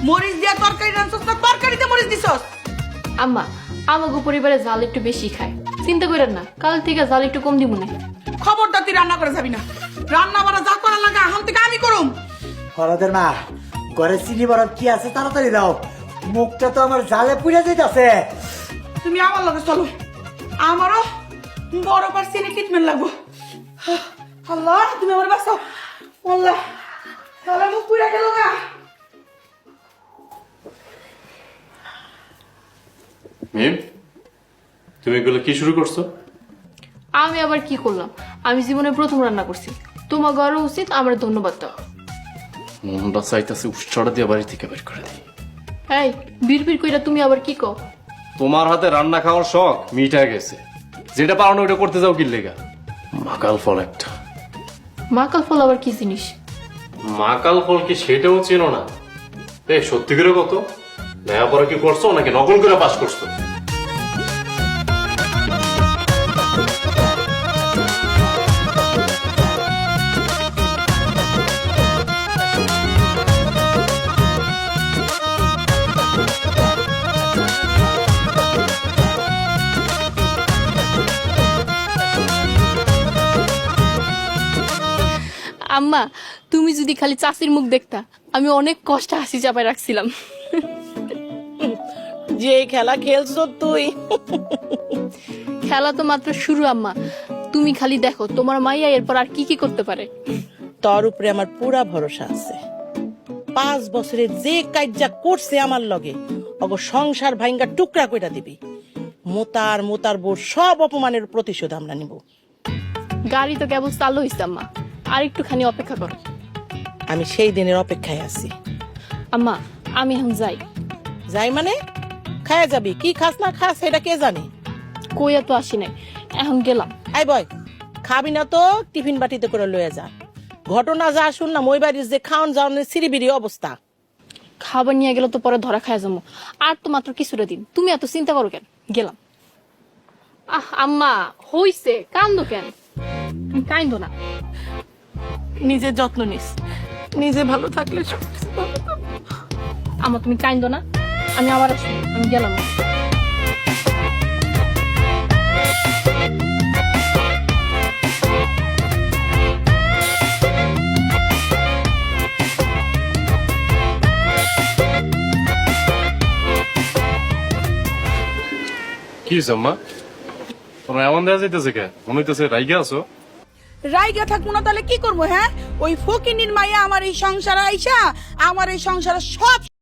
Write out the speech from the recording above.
মরিচ দিয়া তরকারি রান্নছস না তরকারিতে মরিচ দিছস? আম্মা আমাগো পরিবারে জাল একটু বেশি খায়, চিন্তা করেন না, কাল থেকে জাল একটু কম দিব না। খবরদার তুই রান্না করে যাবি না। রান্না বাড়া যা করার লাগে এখন থেকে আমি করুম। হরদের মা, ঘরে চিনি বরফ কি আছে তাড়াতাড়ি দাও, মুখটা তো আমার জালে পুড়ে যেতেছে। তুমি আমার লগে চলো, আমারও বড় পার্সিনে ট্রিটমেন্ট লাগবো। আল্লাহ তুমি আমার বাঁচাও। আল্লাহ তাহলে মুখ পুড়ে গেল না। মিম, তুমি এগুলো কি শুরু করছো? আমি আবার কি করলাম? আমি জীবনে প্রথম রান্না করছি, তোমার ঘরে উচিত আমার ধন্যবাদ দাও। মনটা চাইতেছে উৎসটা দিয়ে বাড়ি থেকে বের করে দিই। এই বিড়বিড় কইরা তুমি আবার কি কও? তোমার হাতে রান্না খাওয়ার শখ মিটা গেছে, যেটা পারো না ওটা করতে যাও কি লেগা? মাকাল ফল একটা। মাকাল ফল আবার কি জিনিস? মাকাল ফল কি সেটাও চেনো না? সত্যি করে কত লেখাপড়া কি করছো নাকি নকল করে পাস করছো? আম্মা তুমি যদি খালি চাষির মুখ দেখতা, আমি অনেক কষ্টে হাসি চাপায় রাখছিলাম। যে খেলা খেলছো তুই, খেলা তো মাত্র শুরু আম্মা, তুমি খালি দেখো তোমার মাইয়া এরপর আর কি কি করতে পারে। তোর উপরে আমার পুরা ভরসা আছে। 5 বছরে যে কাজটা করছে আমার লগে, অগ সংসার ভাঙ্গা টুকরা কইরা দিবি। মোতার বোর সব অপমানের প্রতিশোধ আমরা নিব। গাড়ি তো কেবল চালু হইছে আম্মা, আর একটুখানি অপেক্ষা করো। আমি সেই দিনের অপেক্ষায় আছি। আম্মা আমি এখন যাই। যাই মানে? খায়া যাবি? কি খাস না খাস সেটা কে জানে। কইয়া তো আসি নাই, এখন গেলাম। আই বয়, খাবি না তো টিফিন বাটিতে করে লয়ে যা। ঘটনা যা শুনলাম ওই বাড়ির যে খাওয়ান যাওয়ানের সিরিবিরি অবস্থা। খাবার নিয়ে গেলে তো পরে ধরা খায় যাবো, আর তো মাত্র কিছুটা দিন, তুমি এত চিন্তা করো কেন? গেলাম। আম্মা হইছে, কান্দো কেন? তুমি কান্দো না, নিজের যত্ন নিস, নিজে ভালো থাকলে সব কিছু ভালো থাকবে। আম্মা তুমি কান্দো না, আমি আবার আসবো, আমি গেলাম। কি আম্মা, তোমরা এমন দেওয়া যাইতেছে কে? মনে হইতেছে রাইগে আছো। রাইগা থাকবো না তাহলে কি করবো? হ্যাঁ, ওই ফকিনির মাইয়া আমার এই সংসারে আইসা আমার এই সংসারে সব